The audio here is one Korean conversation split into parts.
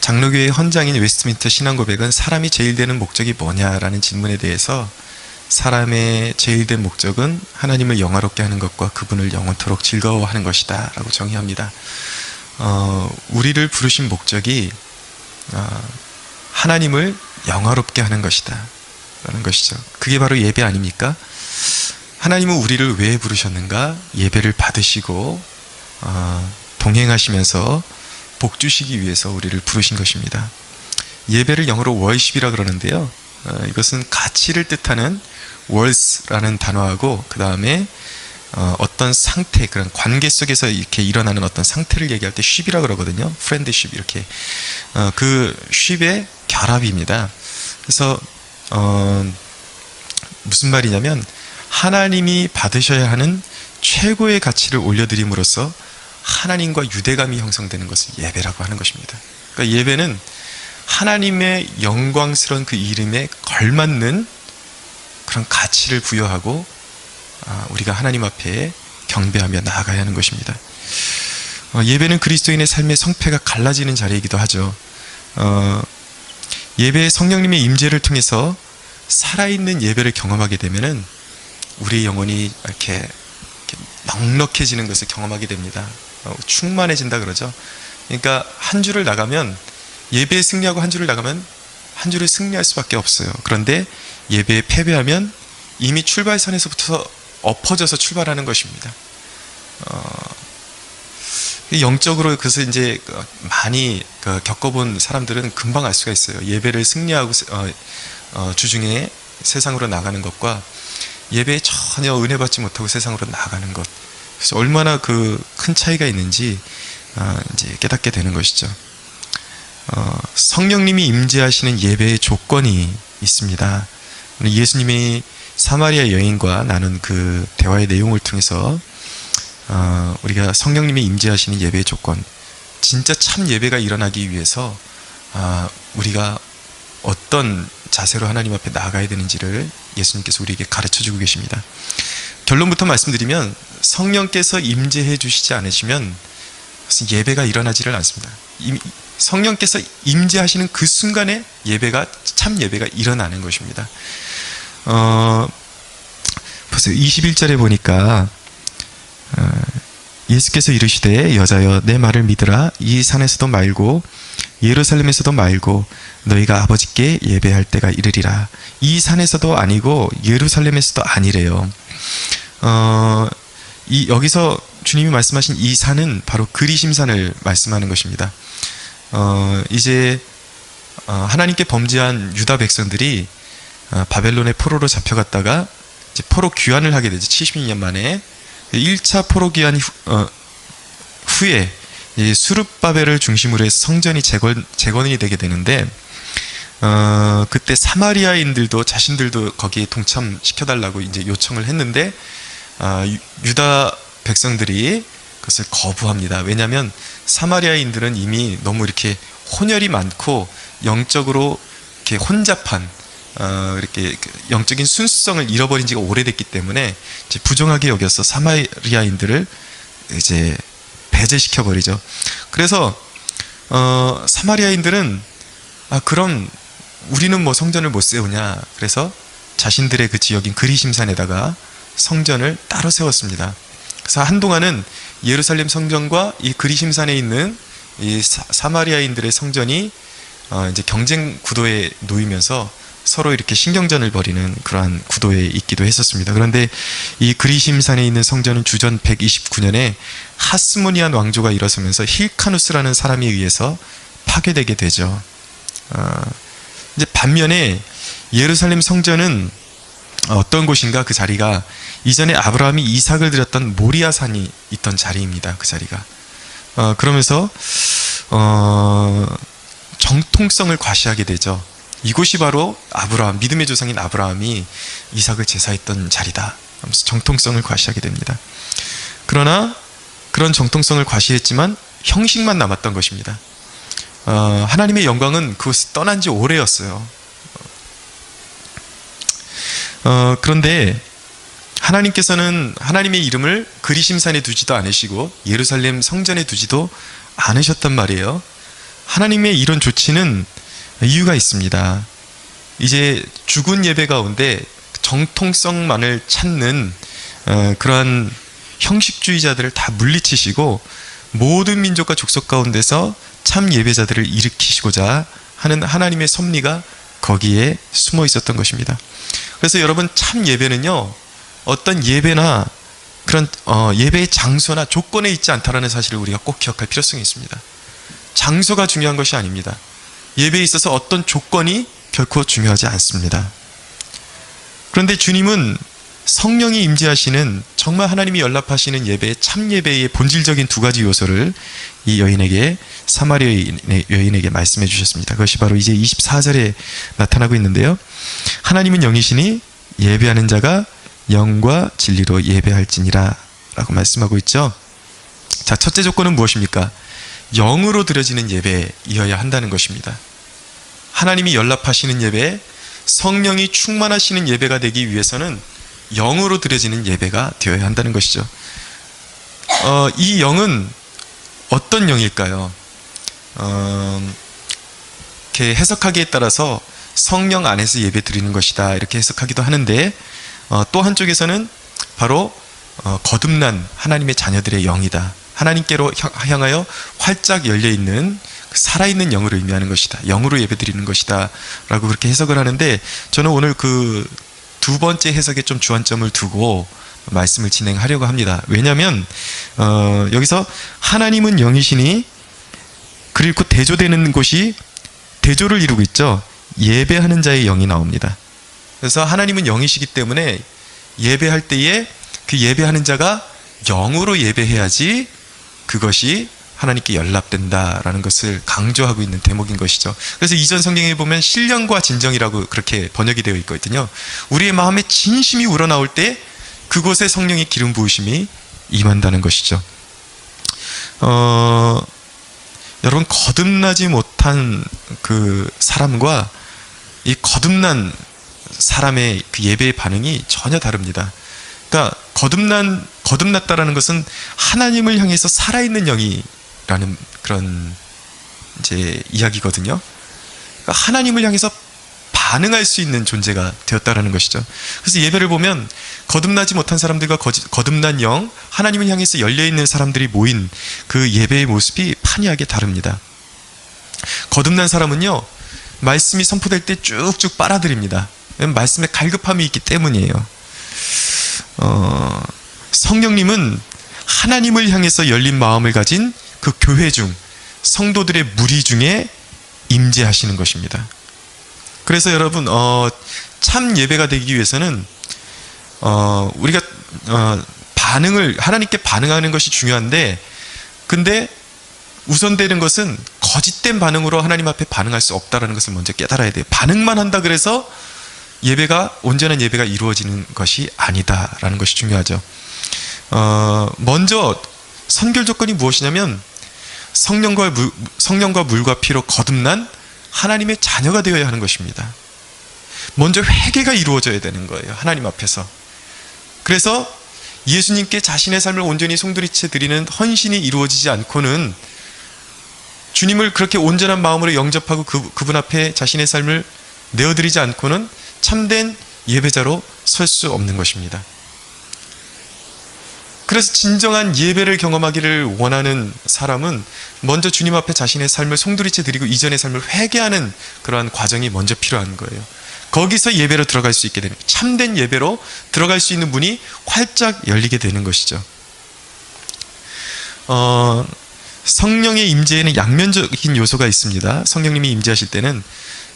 장로교의 헌장인 웨스트민스터 신앙고백은 사람이 제일 되는 목적이 뭐냐라는 질문에 대해서 사람의 제일 된 목적은 하나님을 영화롭게 하는 것과 그분을 영원토록 즐거워하는 것이다 라고 정의합니다. 우리를 부르신 목적이 하나님을 영화롭게 하는 것이다 라는 것이죠. 그게 바로 예배 아닙니까? 하나님은 우리를 왜 부르셨는가? 예배를 받으시고 동행하시면서 복 주시기 위해서 우리를 부르신 것입니다. 예배를 영어로 월십이라 그러는데요, 이것은 가치를 뜻하는 worth라는 단어하고 그 다음에 어떤 상태, 그런 관계 속에서 이렇게 일어나는 어떤 상태를 얘기할 때 ship이라 그러거든요. friendship 이렇게 그 ship의 결합입니다. 그래서 무슨 말이냐면 하나님이 받으셔야 하는 최고의 가치를 올려드림으로써 하나님과 유대감이 형성되는 것을 예배라고 하는 것입니다. 그러니까 예배는 하나님의 영광스러운 그 이름에 걸맞는 그런 가치를 부여하고 우리가 하나님 앞에 경배하며 나아가야 하는 것입니다. 예배는 그리스도인의 삶의 성패가 갈라지는 자리이기도 하죠. 예배의 성령님의 임재를 통해서 살아있는 예배를 경험하게 되면은 우리의 영혼이 이렇게 넉넉해지는 것을 경험하게 됩니다. 충만해진다 그러죠. 그러니까 한 주를 나가면, 예배에 승리하고 한 주를 나가면 한 주를 승리할 수밖에 없어요. 그런데 예배에 패배하면 이미 출발선에서부터 엎어져서 출발하는 것입니다. 영적으로 그것을 이제 많이 겪어본 사람들은 금방 알 수가 있어요. 예배를 승리하고 주중에 세상으로 나가는 것과 예배에 전혀 은혜 받지 못하고 세상으로 나가는 것, 그래서 얼마나 그 큰 차이가 있는지 이제 깨닫게 되는 것이죠. 성령님이 임재하시는 예배의 조건이 있습니다. 예수님이 사마리아 여인과 나눈 그 대화의 내용을 통해서 우리가 성령님이 임재하시는 예배의 조건, 진짜 참 예배가 일어나기 위해서 우리가 어떤 자세로 하나님 앞에 나아가야 되는지를 예수님께서 우리에게 가르쳐주고 계십니다. 결론부터 말씀드리면 성령께서 임재해 주시지 않으시면 예배가 일어나지를 않습니다. 성령께서 임재하시는 그 순간에 예배가, 참 예배가 일어나는 것입니다. 보세요. 21절에 보니까 예수께서 이르시되 여자여 내 말을 믿으라. 이 산에서도 말고 예루살렘에서도 말고 너희가 아버지께 예배할 때가 이르리라. 이 산에서도 아니고 예루살렘에서도 아니래요. 여기서 주님이 말씀하신 이 산은 바로 그리심산을 말씀하는 것입니다. 이제 하나님께 범죄한 유다 백성들이 바벨론의 포로로 잡혀갔다가 이제 포로 귀환을 하게 되죠. 70년 만에 1차 포로 귀환 후에 수룹바벨을 중심으로 해서 성전이 재건이 되게 되는데, 그때 사마리아인들도 자신들도 거기에 동참시켜달라고 이제 요청을 했는데 유다 백성들이 그것을 거부합니다. 왜냐하면 사마리아인들은 이미 너무 이렇게 혼혈이 많고 영적으로 이렇게 혼잡한 이렇게 영적인 순수성을 잃어버린 지가 오래됐기 때문에 이제 부정하게 여겨서 사마리아인들을 이제 배제시켜 버리죠. 그래서 사마리아인들은 그럼 우리는 뭐 성전을 못 세우냐, 그래서 자신들의 그 지역인 그리심산에다가 성전을 따로 세웠습니다. 그래서 한동안은 예루살렘 성전과 이 그리심산에 있는 이 사마리아인들의 성전이 이제 경쟁 구도에 놓이면서 서로 이렇게 신경전을 벌이는 그러한 구도에 있기도 했었습니다. 그런데 이 그리심산에 있는 성전은 주전 129년에 하스모니안 왕조가 일어서면서 힐카누스라는 사람에 의해서 파괴되게 되죠. 이제 반면에 예루살렘 성전은 어떤 곳인가? 그 자리가 이전에 아브라함이 이삭을 드렸던 모리아산이 있던 자리입니다. 그 자리가. 그러면서 정통성을 과시하게 되죠. 이곳이 바로 아브라함, 믿음의 조상인 아브라함이 이삭을 제사했던 자리다 하면서 정통성을 과시하게 됩니다. 그러나 그런 정통성을 과시했지만 형식만 남았던 것입니다. 하나님의 영광은 그것을 떠난 지 오래였어요. 그런데 하나님께서는 하나님의 이름을 그리심산에 두지도 않으시고 예루살렘 성전에 두지도 않으셨단 말이에요. 하나님의 이런 조치는 이유가 있습니다. 이제 죽은 예배 가운데 정통성만을 찾는 그러한 형식주의자들을 다 물리치시고 모든 민족과 족속 가운데서 참 예배자들을 일으키시고자 하는 하나님의 섭리가 거기에 숨어 있었던 것입니다. 그래서 여러분, 참 예배는요, 어떤 예배나 그런 예배의 장소나 조건에 있지 않다라는 사실을 우리가 꼭 기억할 필요성이 있습니다. 장소가 중요한 것이 아닙니다. 예배에 있어서 어떤 조건이 결코 중요하지 않습니다. 그런데 주님은 성령이 임재하시는, 정말 하나님이 연락하시는 예배, 참 예배의 본질적인 두 가지 요소를 이 여인에게, 사마리아 여인에게 말씀해 주셨습니다. 그것이 바로 이제 24절에 나타나고 있는데요. 하나님은 영이시니 예배하는 자가 영과 진리로 예배할지니라 라고 말씀하고 있죠. 자, 첫째 조건은 무엇입니까? 영으로 드려지는 예배이어야 한다는 것입니다. 하나님이 연락하시는 예배, 성령이 충만하시는 예배가 되기 위해서는 영으로 드려지는 예배가 되어야 한다는 것이죠. 이 영은 어떤 영일까요? 이렇게 해석하기에 따라서 성령 안에서 예배 드리는 것이다, 이렇게 해석하기도 하는데, 또 한쪽에서는 바로 거듭난 하나님의 자녀들의 영이다, 하나님께로 향하여 활짝 열려있는 살아있는 영을 의미하는 것이다, 영으로 예배드리는 것이다 라고 그렇게 해석을 하는데, 저는 오늘 그 두 번째 해석에 좀 주안점을 두고 말씀을 진행하려고 합니다. 왜냐하면 여기서 하나님은 영이시니, 그리고 대조되는 곳이 대조를 이루고 있죠. 예배하는 자의 영이 나옵니다. 그래서 하나님은 영이시기 때문에 예배할 때에 그 예배하는 자가 영으로 예배해야지 그것이 하나님께 연락된다라는 것을 강조하고 있는 대목인 것이죠. 그래서 이전 성경에 보면 신령과 진정이라고 그렇게 번역이 되어 있거든요. 우리의 마음에 진심이 우러나올 때 그곳에 성령의 기름 부으심이 임한다는 것이죠. 여러분, 거듭나지 못한 그 사람과 이 거듭난 사람의 그 예배의 반응이 전혀 다릅니다. 그러니까 거듭났다라는 것은 하나님을 향해서 살아있는 영이라는 그런 이제 이야기거든요. 그러니까 하나님을 향해서 반응할 수 있는 존재가 되었다라는 것이죠. 그래서 예배를 보면 거듭나지 못한 사람들과 거듭난 영, 하나님을 향해서 열려있는 사람들이 모인 그 예배의 모습이 판이하게 다릅니다. 거듭난 사람은요, 말씀이 선포될 때 쭉쭉 빨아들입니다. 말씀에 갈급함이 있기 때문이에요. 성령님은 하나님을 향해서 열린 마음을 가진 그 교회 중, 성도들의 무리 중에 임재하시는 것입니다. 그래서 여러분, 참 예배가 되기 위해서는 우리가 하나님께 반응하는 것이 중요한데, 근데 우선되는 것은 거짓된 반응으로 하나님 앞에 반응할 수 없다는 것을 먼저 깨달아야 돼요. 반응만 한다 그래서 온전한 예배가 이루어지는 것이 아니다라는 것이 중요하죠. 먼저 선결 조건이 무엇이냐면, 성령과 물과 피로 거듭난 하나님의 자녀가 되어야 하는 것입니다. 먼저 회개가 이루어져야 되는 거예요, 하나님 앞에서. 그래서 예수님께 자신의 삶을 온전히 송두리째 드리는 헌신이 이루어지지 않고는, 주님을 그렇게 온전한 마음으로 영접하고 그분 앞에 자신의 삶을 내어드리지 않고는 참된 예배자로 설 수 없는 것입니다. 그래서 진정한 예배를 경험하기를 원하는 사람은 먼저 주님 앞에 자신의 삶을 송두리째 드리고 이전의 삶을 회개하는 그러한 과정이 먼저 필요한 거예요. 거기서 예배로 들어갈 수 있게 됩니다. 참된 예배로 들어갈 수 있는 문이 활짝 열리게 되는 것이죠. 성령의 임재에는 양면적인 요소가 있습니다. 성령님이 임재하실 때는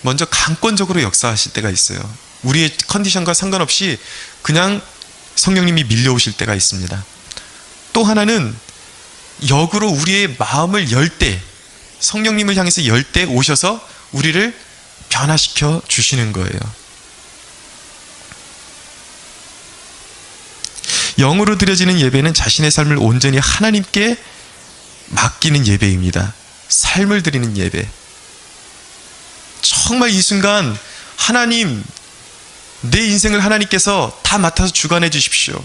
먼저 강권적으로 역사하실 때가 있어요. 우리의 컨디션과 상관없이 그냥 성령님이 밀려오실 때가 있습니다. 또 하나는 역으로 우리의 마음을 열 때, 성령님을 향해서 열 때 오셔서 우리를 변화시켜 주시는 거예요. 영으로 드려지는 예배는 자신의 삶을 온전히 하나님께 맡기는 예배입니다. 삶을 드리는 예배. 정말 이 순간 하나님, 내 인생을 하나님께서 다 맡아서 주관해 주십시오.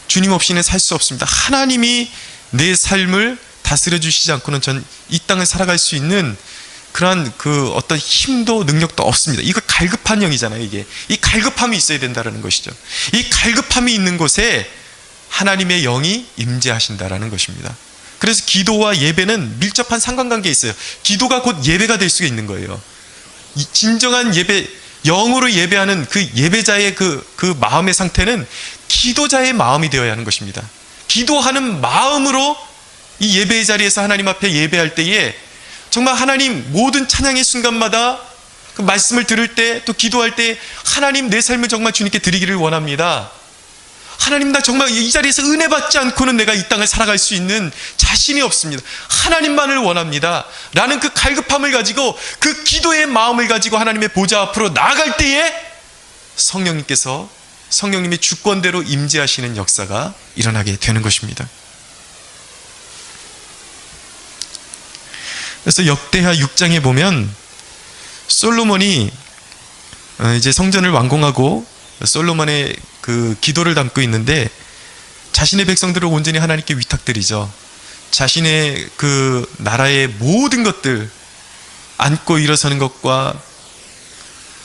주님 없이는 살 수 없습니다. 하나님이 내 삶을 다스려 주시지 않고는 전 이 땅을 살아갈 수 있는 그러한 그 어떤 힘도 능력도 없습니다. 이거 갈급한 영이잖아요. 이게 이 갈급함이 있어야 된다는 것이죠. 이 갈급함이 있는 곳에 하나님의 영이 임재하신다라는 것입니다. 그래서 기도와 예배는 밀접한 상관관계에 있어요. 기도가 곧 예배가 될 수가 있는 거예요. 이 진정한 예배, 영으로 예배하는 그 예배자의 그 마음의 상태는 기도자의 마음이 되어야 하는 것입니다. 기도하는 마음으로 이 예배의 자리에서 하나님 앞에 예배할 때에 정말 하나님 모든 찬양의 순간마다 그 말씀을 들을 때 또 기도할 때 하나님 내 삶을 정말 주님께 드리기를 원합니다. 하나님 나 정말 이 자리에서 은혜 받지 않고는 내가 이 땅을 살아갈 수 있는 자신이 없습니다. 하나님만을 원합니다. 라는 그 갈급함을 가지고 그 기도의 마음을 가지고 하나님의 보좌 앞으로 나아갈 때에 성령님의 주권대로 임재하시는 역사가 일어나게 되는 것입니다. 그래서 역대하 6장에 보면 솔로몬이 이제 성전을 완공하고 솔로몬의 그 기도를 담고 있는데 자신의 백성들을 온전히 하나님께 위탁드리죠. 자신의 그 나라의 모든 것들, 앉고 일어서는 것과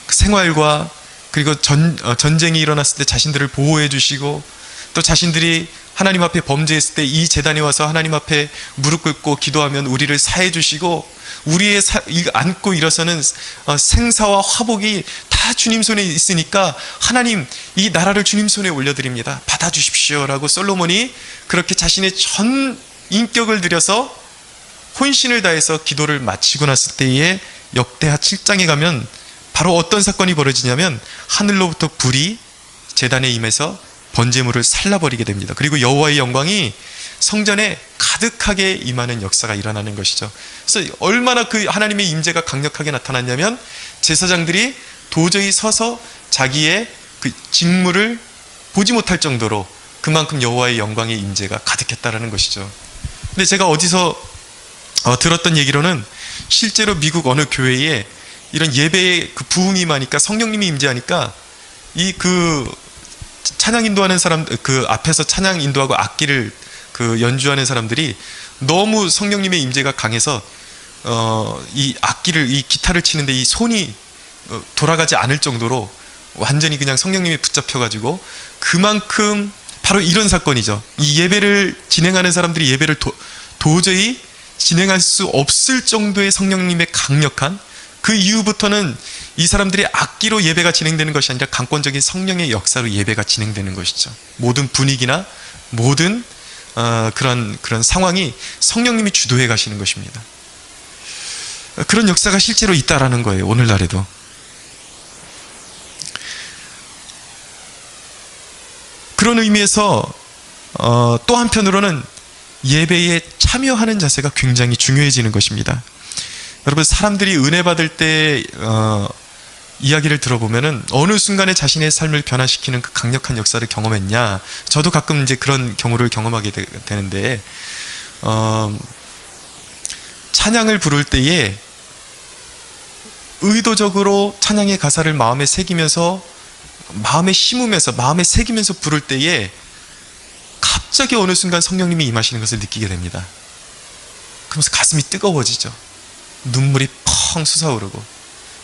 생활과 그리고 전쟁이 일어났을 때 자신들을 보호해 주시고 또 자신들이 하나님 앞에 범죄했을 때 이 제단에 와서 하나님 앞에 무릎 꿇고 기도하면 우리를 사해 주시고 우리의 앉고 일어서는 생사와 화복이 다 주님 손에 있으니까 하나님 이 나라를 주님 손에 올려드립니다. 받아주십시오 라고 솔로몬이 그렇게 자신의 전 인격을 들여서 혼신을 다해서 기도를 마치고 났을 때에 역대하 7장에 가면 바로 어떤 사건이 벌어지냐면 하늘로부터 불이 제단에 임해서 번제물을 살라버리게 됩니다. 그리고 여호와의 영광이 성전에 가득하게 임하는 역사가 일어나는 것이죠. 그래서 얼마나 그 하나님의 임재가 강력하게 나타났냐면 제사장들이 도저히 서서 자기의 그 직무를 보지 못할 정도로 그만큼 여호와의 영광의 임재가 가득했다라는 것이죠. 근데 제가 어디서 들었던 얘기로는 실제로 미국 어느 교회에 이런 예배에 그 부흥이 임하니까 성령님이 임재하니까 이 그 찬양 인도하는 사람, 그 앞에서 찬양 인도하고 악기를 그 연주하는 사람들이 너무 성령님의 임재가 강해서 이 악기를, 이 기타를 치는데 이 손이 돌아가지 않을 정도로 완전히 그냥 성령님이 붙잡혀가지고 그만큼 바로 이런 사건이죠. 이 예배를 진행하는 사람들이 예배를 도저히 진행할 수 없을 정도의 성령님의 강력한, 그 이후부터는 이 사람들이 악기로 예배가 진행되는 것이 아니라 강권적인 성령의 역사로 예배가 진행되는 것이죠. 모든 분위기나 모든 그런 상황이 성령님이 주도해 가시는 것입니다. 그런 역사가 실제로 있다라는 거예요. 오늘날에도. 그런 의미에서 또 한편으로는 예배에 참여하는 자세가 굉장히 중요해지는 것입니다. 여러분, 사람들이 은혜 받을 때 이야기를 들어보면은 어느 순간에 자신의 삶을 변화시키는 그 강력한 역사를 경험했냐. 저도 가끔 이제 그런 경우를 경험하게 되는데 찬양을 부를 때에 의도적으로 찬양의 가사를 마음에 새기면서 마음에 심으면서 마음에 새기면서 부를 때에 갑자기 어느 순간 성령님이 임하시는 것을 느끼게 됩니다. 그러면서 가슴이 뜨거워지죠. 눈물이 펑 솟아오르고.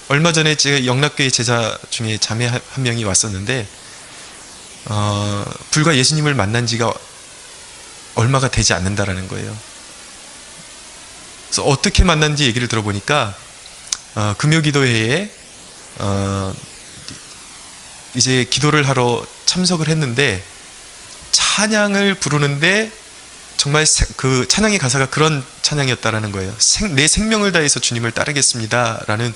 얼마 전에 제가 영락교회 제자 중에 자매 한 명이 왔었는데 불과 예수님을 만난 지가 얼마가 되지 않는다라는 거예요. 그래서 어떻게 만난지 얘기를 들어보니까 금요기도회에 이제 기도를 하러 참석을 했는데 찬양을 부르는데 정말 그 찬양의 가사가 그런 찬양이었다라는 거예요. 내 생명을 다해서 주님을 따르겠습니다 라는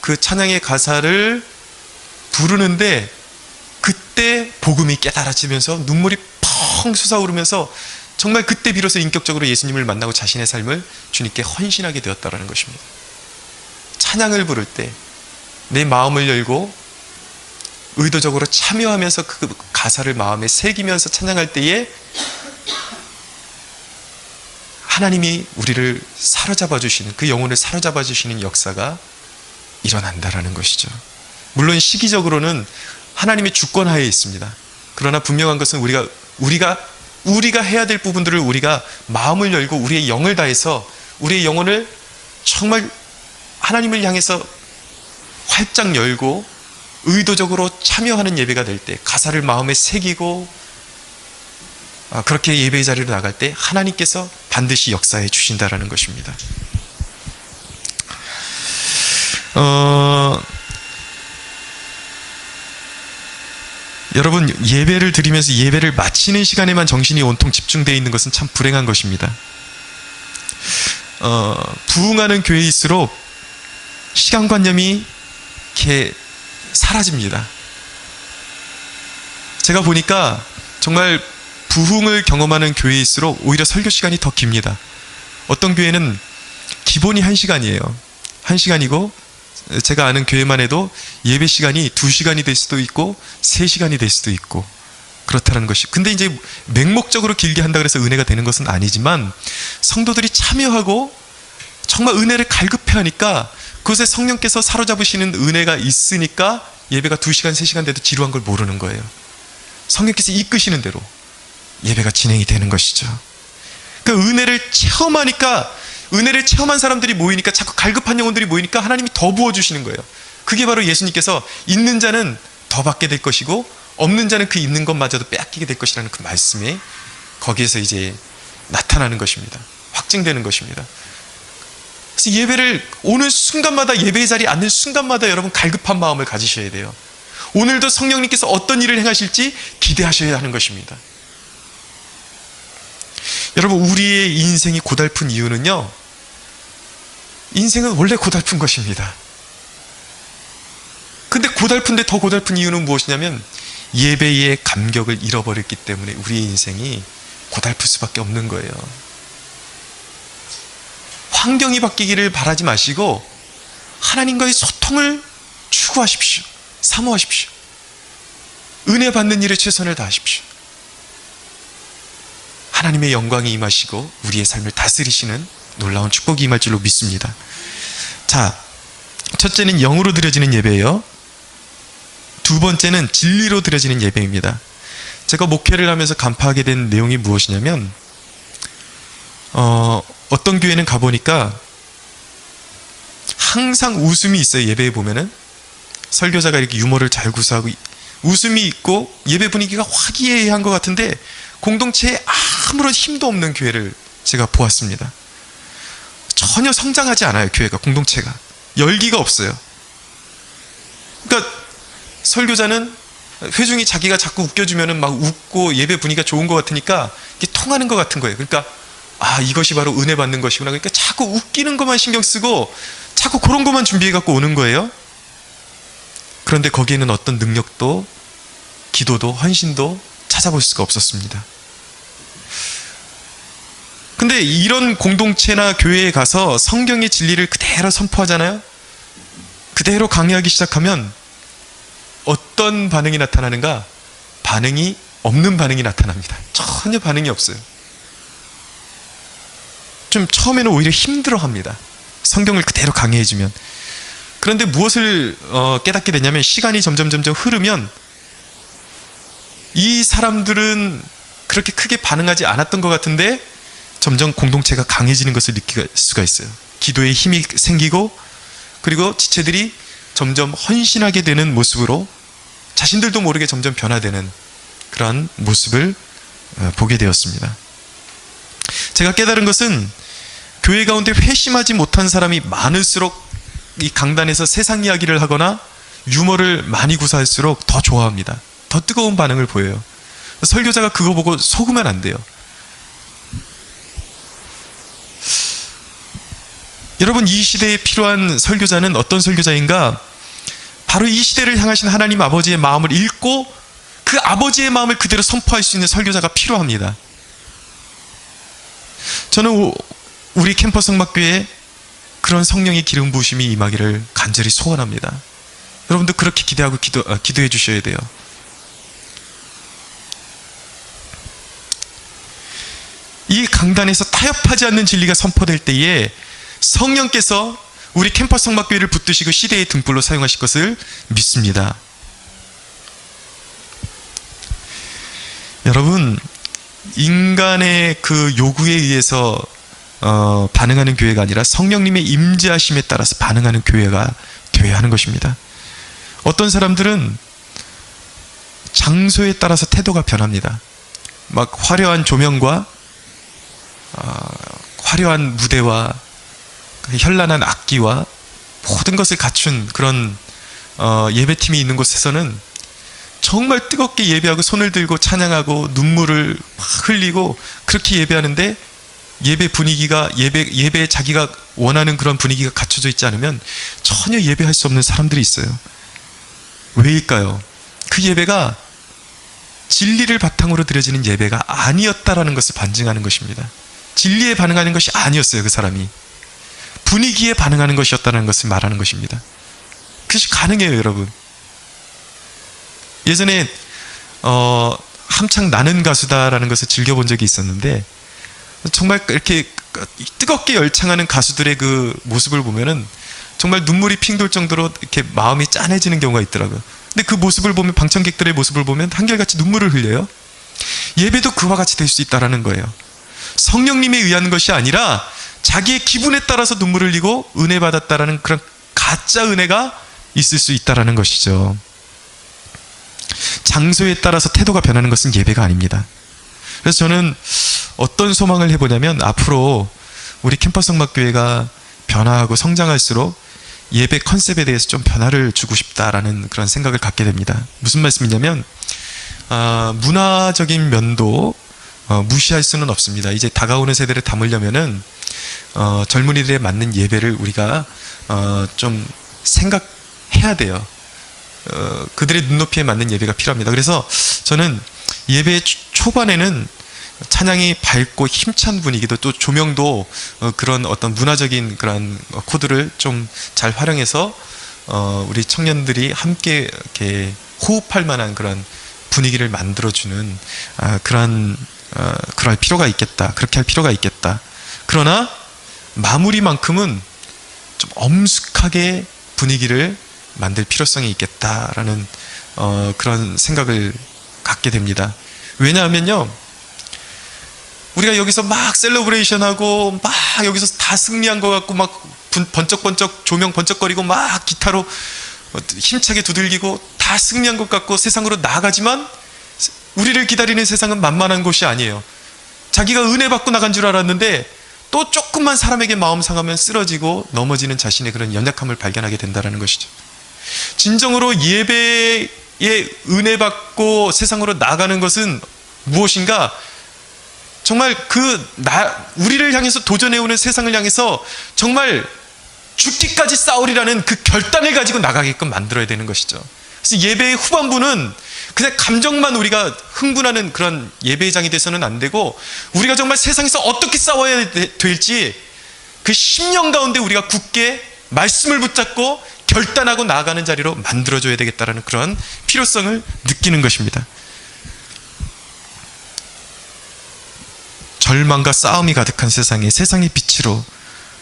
그 찬양의 가사를 부르는데 그때 복음이 깨달아지면서 눈물이 펑 솟아오르면서 정말 그때 비로소 인격적으로 예수님을 만나고 자신의 삶을 주님께 헌신하게 되었다라는 것입니다. 찬양을 부를 때 내 마음을 열고 의도적으로 참여하면서 그 가사를 마음에 새기면서 찬양할 때에 하나님이 우리를 사로잡아 주시는, 그 영혼을 사로잡아 주시는 역사가 일어난다라는 것이죠. 물론 시기적으로는 하나님의 주권하에 있습니다. 그러나 분명한 것은 우리가 우리가 해야 될 부분들을 우리가 마음을 열고 우리의 영을 다해서 우리의 영혼을 정말 하나님을 향해서 활짝 열고 의도적으로 참여하는 예배가 될 때, 가사를 마음에 새기고 그렇게 예배의 자리로 나갈 때 하나님께서 반드시 역사해 주신다라는 것입니다. 여러분, 예배를 드리면서 예배를 마치는 시간에만 정신이 온통 집중되어 있는 것은 참 불행한 것입니다. 부흥하는 교회일수록 시간관념이 이렇게 사라집니다. 제가 보니까 정말 부흥을 경험하는 교회일수록 오히려 설교 시간이 더 깁니다. 어떤 교회는 기본이 1시간이에요. 1시간이고 제가 아는 교회만 해도 예배 시간이 2시간이 될 수도 있고 3시간이 될 수도 있고 그렇다는 것이. 근데 이제 맹목적으로 길게 한다 그래서 은혜가 되는 것은 아니지만 성도들이 참여하고 정말 은혜를 갈급해하니까 그것에 성령께서 사로잡으시는 은혜가 있으니까 예배가 2시간, 3시간 돼도 지루한 걸 모르는 거예요. 성령께서 이끄시는 대로 예배가 진행이 되는 것이죠. 그 은혜를 체험하니까, 은혜를 체험한 사람들이 모이니까, 자꾸 갈급한 영혼들이 모이니까 하나님이 더 부어주시는 거예요. 그게 바로 예수님께서 있는 자는 더 받게 될 것이고 없는 자는 그 있는 것마저도 빼앗기게 될 것이라는 그 말씀이 거기에서 이제 나타나는 것입니다. 확증되는 것입니다. 그래서 예배를 오는 순간마다, 예배의 자리에 앉는 순간마다 여러분 갈급한 마음을 가지셔야 돼요. 오늘도 성령님께서 어떤 일을 행하실지 기대하셔야 하는 것입니다. 여러분, 우리의 인생이 고달픈 이유는요, 인생은 원래 고달픈 것입니다. 근데 고달픈데 더 고달픈 이유는 무엇이냐면 예배의 감격을 잃어버렸기 때문에 우리의 인생이 고달플 수밖에 없는 거예요. 환경이 바뀌기를 바라지 마시고 하나님과의 소통을 추구하십시오. 사모하십시오. 은혜 받는 일에 최선을 다하십시오. 하나님의 영광이 임하시고 우리의 삶을 다스리시는 놀라운 축복이 임할 줄로 믿습니다. 자, 첫째는 영으로 드려지는 예배예요. 두 번째는 진리로 드려지는 예배입니다. 제가 목회를 하면서 간파하게 된 내용이 무엇이냐면 어떤 교회는 가보니까 항상 웃음이 있어요. 예배에 보면은 설교자가 이렇게 유머를 잘 구사하고 웃음이 있고 예배 분위기가 화기애애한 것 같은데 공동체에 아무런 힘도 없는 교회를 제가 보았습니다. 전혀 성장하지 않아요. 교회가, 공동체가 열기가 없어요. 그러니까 설교자는 회중이 자기가 자꾸 웃겨주면은 막 웃고 예배 분위기가 좋은 것 같으니까 이게 통하는 것 같은 거예요. 그러니까 이것이 바로 은혜 받는 것이구나. 그러니까 자꾸 웃기는 것만 신경 쓰고 자꾸 그런 것만 준비해 갖고 오는 거예요. 그런데 거기에는 어떤 능력도 기도도 헌신도 찾아볼 수가 없었습니다. 근데 이런 공동체나 교회에 가서 성경의 진리를 그대로 선포하잖아요. 그대로 강의하기 시작하면 어떤 반응이 나타나는가? 반응이 없는 반응이 나타납니다. 전혀 반응이 없어요. 좀 처음에는 오히려 힘들어합니다. 성경을 그대로 강의해주면. 그런데 무엇을 깨닫게 되냐면 시간이 점점 흐르면 이 사람들은 그렇게 크게 반응하지 않았던 것 같은데 점점 공동체가 강해지는 것을 느낄 수가 있어요. 기도에 힘이 생기고 그리고 지체들이 점점 헌신하게 되는 모습으로 자신들도 모르게 점점 변화되는 그런 모습을 보게 되었습니다. 제가 깨달은 것은 교회 가운데 회심하지 못한 사람이 많을수록 이 강단에서 세상 이야기를 하거나 유머를 많이 구사할수록 더 좋아합니다. 더 뜨거운 반응을 보여요. 설교자가 그거 보고 속으면 안 돼요. 여러분, 이 시대에 필요한 설교자는 어떤 설교자인가? 바로 이 시대를 향하신 하나님 아버지의 마음을 읽고 그 아버지의 마음을 그대로 선포할 수 있는 설교자가 필요합니다. 저는 우리 캠퍼스 성막교회에 그런 성령의 기름 부으심이 임하기를 간절히 소원합니다. 여러분도 그렇게 기대하고 기도해 주셔야 돼요. 이 강단에서 타협하지 않는 진리가 선포될 때에 성령께서 우리 캠퍼스 성막교회를 붙드시고 시대의 등불로 사용하실 것을 믿습니다. 여러분, 인간의 그 요구에 의해서 반응하는 교회가 아니라 성령님의 임재하심에 따라서 반응하는 교회가 되어야 하는 것입니다. 어떤 사람들은 장소에 따라서 태도가 변합니다. 막 화려한 조명과 화려한 무대와 현란한 악기와 모든 것을 갖춘 그런 예배팀이 있는 곳에서는 정말 뜨겁게 예배하고 손을 들고 찬양하고 눈물을 막 흘리고 그렇게 예배하는데 예배 분위기가 예배에 자기가 원하는 그런 분위기가 갖춰져 있지 않으면 전혀 예배할 수 없는 사람들이 있어요. 왜일까요? 그 예배가 진리를 바탕으로 드려지는 예배가 아니었다라는 것을 반증하는 것입니다. 진리에 반응하는 것이 아니었어요. 그 사람이 분위기에 반응하는 것이었다는 것을 말하는 것입니다. 그것이 가능해요, 여러분. 예전에 한창 나는 가수다라는 것을 즐겨본 적이 있었는데 정말 이렇게 뜨겁게 열창하는 가수들의 그 모습을 보면은 정말 눈물이 핑 돌 정도로 이렇게 마음이 짠해지는 경우가 있더라고요. 근데 그 모습을 보면, 방청객들의 모습을 보면 한결같이 눈물을 흘려요. 예배도 그와 같이 될 수 있다라는 거예요. 성령님에 의한 것이 아니라 자기의 기분에 따라서 눈물을 흘리고 은혜 받았다라는 그런 가짜 은혜가 있을 수 있다라는 것이죠. 장소에 따라서 태도가 변하는 것은 예배가 아닙니다. 그래서 저는 어떤 소망을 해보냐면 앞으로 우리 캠퍼스 음악교회가 변화하고 성장할수록 예배 컨셉에 대해서 좀 변화를 주고 싶다라는 그런 생각을 갖게 됩니다. 무슨 말씀이냐면 문화적인 면도 무시할 수는 없습니다. 이제 다가오는 세대를 담으려면은 젊은이들에 맞는 예배를 우리가 좀 생각해야 돼요. 그들의 눈높이에 맞는 예배가 필요합니다. 그래서 저는 예배 초반에는 찬양이 밝고 힘찬 분위기도, 또 조명도 그런 어떤 문화적인 그런 코드를 좀 잘 활용해서 우리 청년들이 함께 이렇게 호흡할 만한 그런 분위기를 만들어주는 그럴 필요가 있겠다. 그렇게 할 필요가 있겠다. 그러나 마무리만큼은 좀 엄숙하게 분위기를 만들 필요성이 있겠다라는 그런 생각을 갖게 됩니다. 왜냐하면요, 우리가 여기서 막 셀러브레이션하고 막 여기서 다 승리한 것 같고 막 번쩍번쩍 조명 번쩍거리고 막 기타로 힘차게 두들기고 다 승리한 것 같고 세상으로 나아가지만 우리를 기다리는 세상은 만만한 곳이 아니에요. 자기가 은혜 받고 나간 줄 알았는데 또 조금만 사람에게 마음 상하면 쓰러지고 넘어지는 자신의 그런 연약함을 발견하게 된다는 것이죠. 진정으로 예배에 은혜 받고 세상으로 나가는 것은 무엇인가? 정말 우리를 향해서 도전해오는 세상을 향해서 정말 죽기까지 싸우리라는 그 결단을 가지고 나가게끔 만들어야 되는 것이죠. 그래서 예배의 후반부는 그냥 감정만 우리가 흥분하는 그런 예배장이 돼서는 안 되고, 우리가 정말 세상에서 어떻게 싸워야 될지 그 심령 가운데 우리가 굳게 말씀을 붙잡고 결단하고 나아가는 자리로 만들어줘야 되겠다는 그런 필요성을 느끼는 것입니다. 절망과 싸움이 가득한 세상에 세상의 빛으로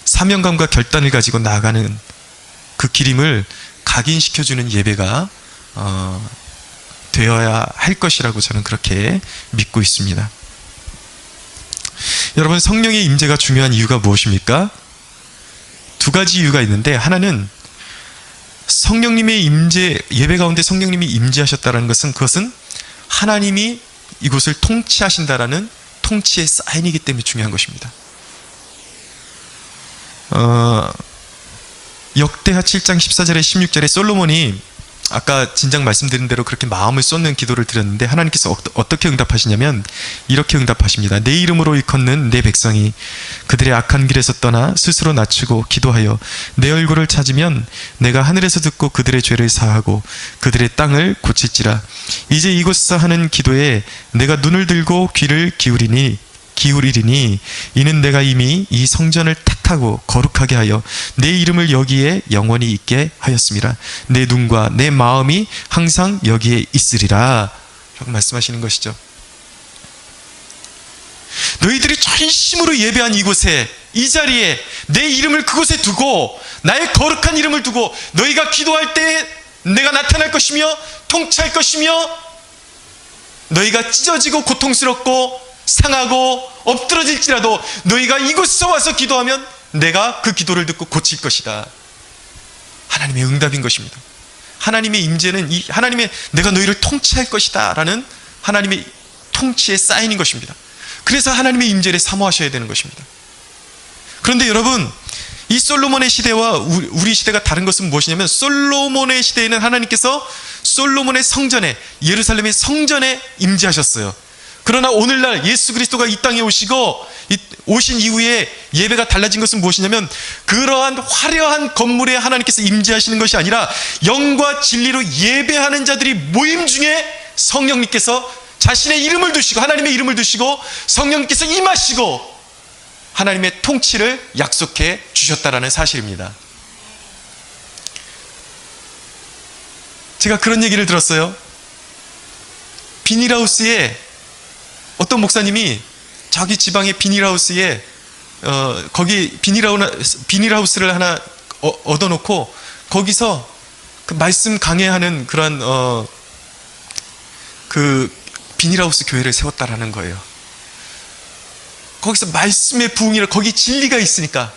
사명감과 결단을 가지고 나아가는 그 기림을 각인시켜주는 예배가 되어야 할 것이라고 저는 그렇게 믿고 있습니다. 여러분, 성령의 임재가 중요한 이유가 무엇입니까? 두 가지 이유가 있는데, 하나는 성령님의 임재, 예배 가운데 성령님이 임재하셨다는 것은, 그것은 하나님이 이곳을 통치하신다라는 통치의 사인이기 때문에 중요한 것입니다. 역대하 7장 14절에 16절에 솔로몬이 아까 진작 말씀드린 대로 그렇게 마음을 쏟는 기도를 드렸는데, 하나님께서 어떻게 응답하시냐면 이렇게 응답하십니다. 내 이름으로 일컫는 내 백성이 그들의 악한 길에서 떠나 스스로 낮추고 기도하여 내 얼굴을 찾으면 내가 하늘에서 듣고 그들의 죄를 사하고 그들의 땅을 고칠지라. 이제 이곳에서 하는 기도에 내가 눈을 들고 귀를 기울이리니 이는 내가 이미 이 성전을 택하고 거룩하게 하여 내 이름을 여기에 영원히 있게 하였음이라. 내 눈과 내 마음이 항상 여기에 있으리라 라고 말씀하시는 것이죠. 너희들이 전심으로 예배한 이곳에, 이 자리에 내 이름을 그곳에 두고 나의 거룩한 이름을 두고 너희가 기도할 때 내가 나타날 것이며 통치할 것이며, 너희가 찢어지고 고통스럽고 상하고 엎드러질지라도 너희가 이곳에 와서 기도하면 내가 그 기도를 듣고 고칠 것이다. 하나님의 응답인 것입니다. 하나님의 임재는 하나님의 내가 너희를 통치할 것이다 라는 하나님의 통치의 사인인 것입니다. 그래서 하나님의 임재를 사모하셔야 되는 것입니다. 그런데 여러분, 이 솔로몬의 시대와 우리 시대가 다른 것은 무엇이냐면, 솔로몬의 시대에는 하나님께서 솔로몬의 성전에, 예루살렘의 성전에 임재하셨어요. 그러나 오늘날 예수 그리스도가 이 땅에 오신 이후에 예배가 달라진 것은 무엇이냐면, 그러한 화려한 건물에 하나님께서 임재하시는 것이 아니라 영과 진리로 예배하는 자들이 모임 중에 성령님께서 자신의 이름을 두시고, 하나님의 이름을 두시고 성령님께서 임하시고 하나님의 통치를 약속해 주셨다라는 사실입니다. 제가 그런 얘기를 들었어요. 비닐하우스에 어떤 목사님이 자기 지방의 비닐하우스에 거기 비닐하우스를 하나 얻어놓고 거기서 그 말씀 강해하는 그런 그 비닐하우스 교회를 세웠다라는 거예요. 거기서 말씀의 부흥이라, 거기 진리가 있으니까,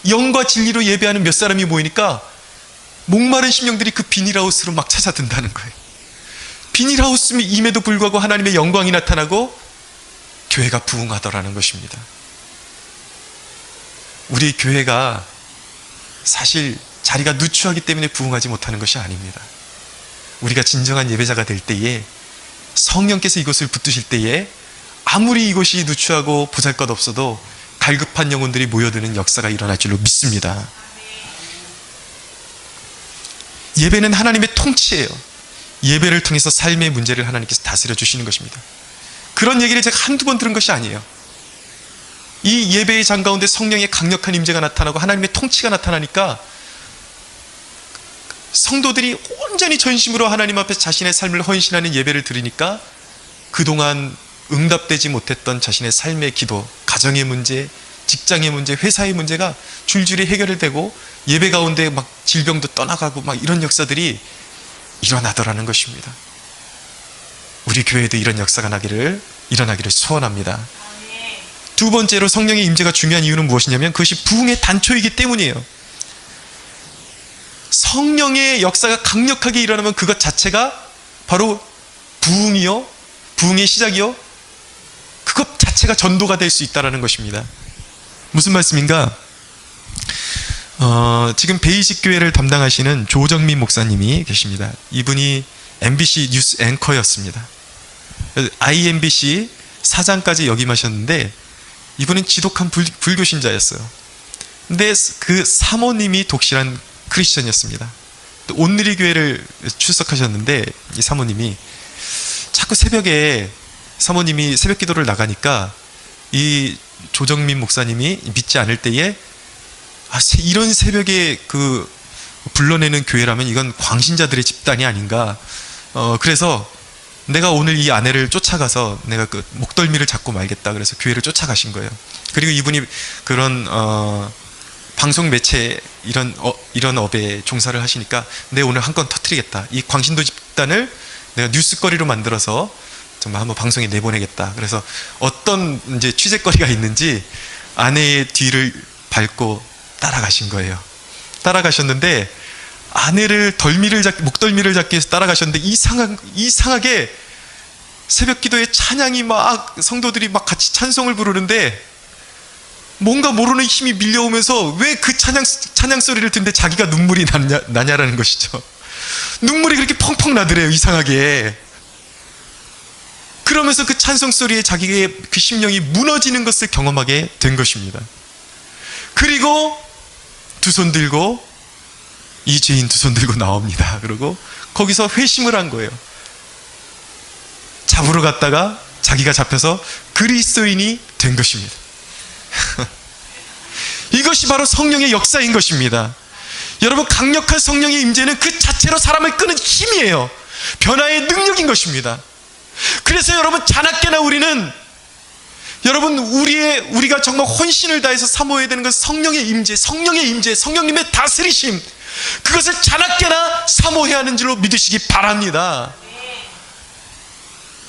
영과 진리로 예배하는 몇 사람이 모이니까 목마른 심령들이 그 비닐하우스로 막 찾아든다는 거예요. 비닐하우스임에도 불구하고 하나님의 영광이 나타나고 교회가 부흥하더라는 것입니다. 우리 교회가 사실 자리가 누추하기 때문에 부흥하지 못하는 것이 아닙니다. 우리가 진정한 예배자가 될 때에, 성령께서 이곳을 붙드실 때에 아무리 이곳이 누추하고 보잘것없어도 갈급한 영혼들이 모여드는 역사가 일어날 줄로 믿습니다. 예배는 하나님의 통치예요. 예배를 통해서 삶의 문제를 하나님께서 다스려 주시는 것입니다. 그런 얘기를 제가 한두 번 들은 것이 아니에요. 이 예배의 장 가운데 성령의 강력한 임재가 나타나고 하나님의 통치가 나타나니까 성도들이 온전히 전심으로 하나님 앞에 자신의 삶을 헌신하는 예배를 드리니까 그동안 응답되지 못했던 자신의 삶의 기도, 가정의 문제, 직장의 문제, 회사의 문제가 줄줄이 해결되고 예배 가운데 막 질병도 떠나가고 막 이런 역사들이 일어나더라는 것입니다. 우리 교회에도 이런 역사가 일어나기를 소원합니다. 두 번째로 성령의 임재가 중요한 이유는 무엇이냐면, 그것이 부흥의 단초이기 때문이에요. 성령의 역사가 강력하게 일어나면 그것 자체가 바로 부흥이요, 부흥의 시작이요, 그것 자체가 전도가 될 수 있다는 것입니다. 무슨 말씀인가? 지금 베이직 교회를 담당하시는 조정민 목사님이 계십니다. 이분이 MBC 뉴스 앵커였습니다. IMBC 사장까지 역임하셨는데 이분은 지독한 불교신자였어요. 근데 그 사모님이 독실한 크리스천이었습니다. 또 온누리 교회를 출석하셨는데 이 사모님이 자꾸 새벽에 사모님이 새벽 기도를 나가니까 이 조정민 목사님이 믿지 않을 때에 이런 새벽에 그 불러내는 교회라면 이건 광신자들의 집단이 아닌가. 그래서 내가 오늘 이 아내를 쫓아가서 내가 그 목덜미를 잡고 말겠다. 그래서 교회를 쫓아가신 거예요. 그리고 이분이 그런 방송 매체 이런 업에 종사를 하시니까 내 오늘 한 건 터뜨리겠다. 이 광신도 집단을 내가 뉴스거리로 만들어서 정말 한번 방송에 내보내겠다. 그래서 어떤 이제 취재거리가 있는지 아내의 뒤를 밟고 따라가신 거예요. 따라가셨는데 아내를 목덜미를 잡기 위해서 따라가셨는데 이상하게 새벽 기도에 찬양이 막 성도들이 막 같이 찬송을 부르는데 뭔가 모르는 힘이 밀려오면서 왜 그 찬양 소리를 듣는데 자기가 눈물이 나냐라는 것이죠. 눈물이 그렇게 펑펑 나더래요, 이상하게. 그러면서 그 찬송 소리에 자기의 그 심령이 무너지는 것을 경험하게 된 것입니다. 그리고 두 손 들고, 이 죄인 두 손 들고 나옵니다. 그리고 거기서 회심을 한 거예요. 잡으러 갔다가 자기가 잡혀서 그리스도인이 된 것입니다. 이것이 바로 성령의 역사인 것입니다. 여러분, 강력한 성령의 임재는 그 자체로 사람을 끄는 힘이에요. 변화의 능력인 것입니다. 그래서 여러분, 자나깨나 우리가 정말 혼신을 다해서 사모해야 되는 것은 성령의 임재, 성령님의 다스리심, 그것을 자나깨나 사모해야 하는 줄로 믿으시기 바랍니다.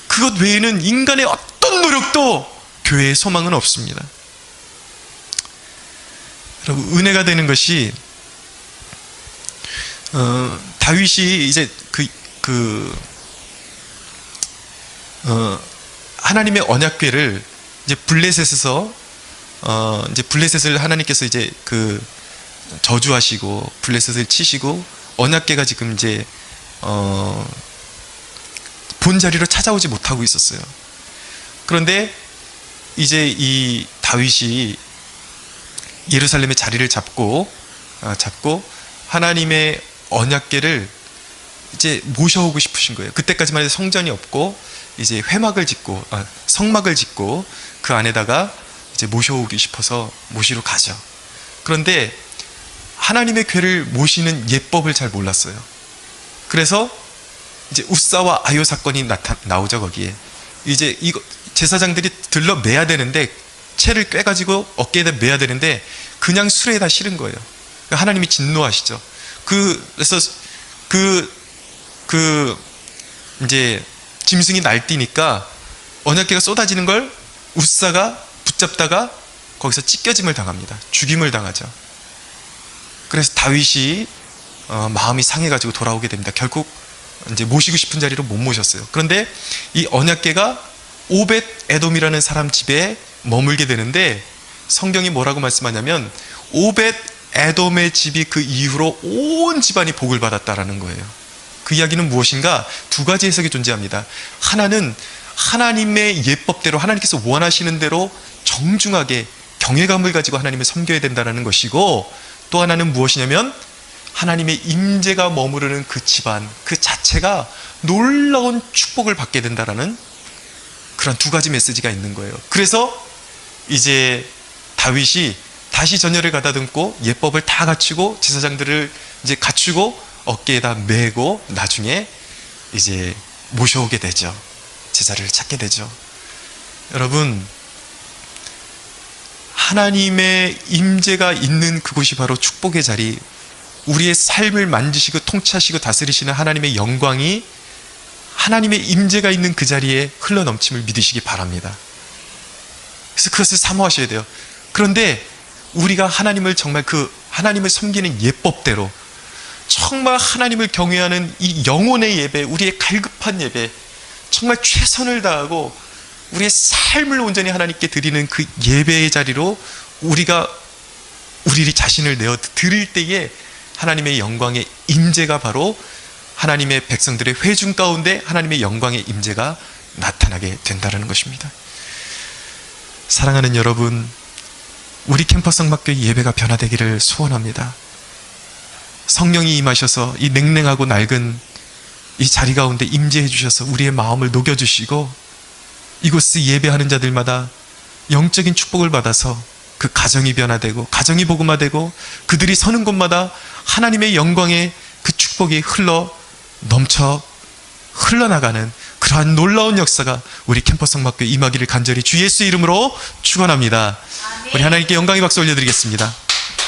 그것 외에는 인간의 어떤 노력도 교회의 소망은 없습니다. 여러분, 은혜가 되는 것이 다윗이 이제 하나님의 언약궤를 이제 블레셋에서 이제 블레셋을 하나님께서 이제 저주하시고 블레셋을 치시고 언약궤가 지금 이제 본 자리로 찾아오지 못하고 있었어요. 그런데 이제 이 다윗이 예루살렘의 자리를 잡고 하나님의 언약궤를 이제 모셔오고 싶으신 거예요. 그때까지만 해도 성전이 없고 이제 성막을 짓고 그 안에다가 이제 모셔오기 싶어서 모시러 가죠. 그런데 하나님의 궤를 모시는 예법을 잘 몰랐어요. 그래서 이제 우사와 아요 사건이 나오죠. 거기에 이제 이거 제사장들이 들러 매야 되는데, 채를 꿰가지고 어깨에다 매야 되는데 그냥 수레에다 실은 거예요. 하나님이 진노하시죠. 그래서 이제 짐승이 날뛰니까 언약궤가 쏟아지는 걸 우사가 붙잡다가 거기서 찢겨짐을 당합니다. 죽임을 당하죠. 그래서 다윗이 마음이 상해가지고 돌아오게 됩니다. 결국 이제 모시고 싶은 자리로 못 모셨어요. 그런데 이 언약궤가 오벳 에돔이라는 사람 집에 머물게 되는데, 성경이 뭐라고 말씀하냐면 오벳 에돔의 집이 그 이후로 온 집안이 복을 받았다라는 거예요. 그 이야기는 무엇인가? 두 가지 해석이 존재합니다. 하나는 하나님의 예법대로, 하나님께서 원하시는 대로 정중하게 경외감을 가지고 하나님을 섬겨야 된다는 것이고, 또 하나는 무엇이냐면 하나님의 임재가 머무르는 그 집안 그 자체가 놀라운 축복을 받게 된다라는 그런 두 가지 메시지가 있는 거예요. 그래서 이제 다윗이 다시 전열을 가다듬고 예법을 다 갖추고 제사장들을 이제 갖추고 어깨에다 메고 나중에 이제 모셔오게 되죠. 제자를 찾게 되죠. 여러분, 하나님의 임재가 있는 그곳이 바로 축복의 자리, 우리의 삶을 만지시고 통치하시고 다스리시는 하나님의 영광이 하나님의 임재가 있는 그 자리에 흘러넘침을 믿으시기 바랍니다. 그래서 그것을 사모하셔야 돼요. 그런데 우리가 하나님을 정말 하나님을 섬기는 예법대로 정말 하나님을 경외하는 이 영혼의 예배, 우리의 갈급한 예배, 정말 최선을 다하고 우리의 삶을 온전히 하나님께 드리는 그 예배의 자리로 우리 자신을 내어 드릴 때에 하나님의 영광의 임재가 바로 하나님의 백성들의 회중 가운데 하나님의 영광의 임재가 나타나게 된다는 것입니다. 사랑하는 여러분, 우리 캠퍼스 성막교회 예배가 변화되기를 소원합니다. 성령이 임하셔서 이 냉랭하고 낡은 이 자리 가운데 임재해 주셔서 우리의 마음을 녹여주시고 이곳에 예배하는 자들마다 영적인 축복을 받아서 그 가정이 변화되고 가정이 복음화되고 그들이 서는 곳마다 하나님의 영광의 그 축복이 흘러나가는 그러한 놀라운 역사가 우리 캠퍼스 성막교회 임하기를 간절히 주 예수 이름으로 축원합니다. 우리 하나님께 영광의 박수 올려드리겠습니다.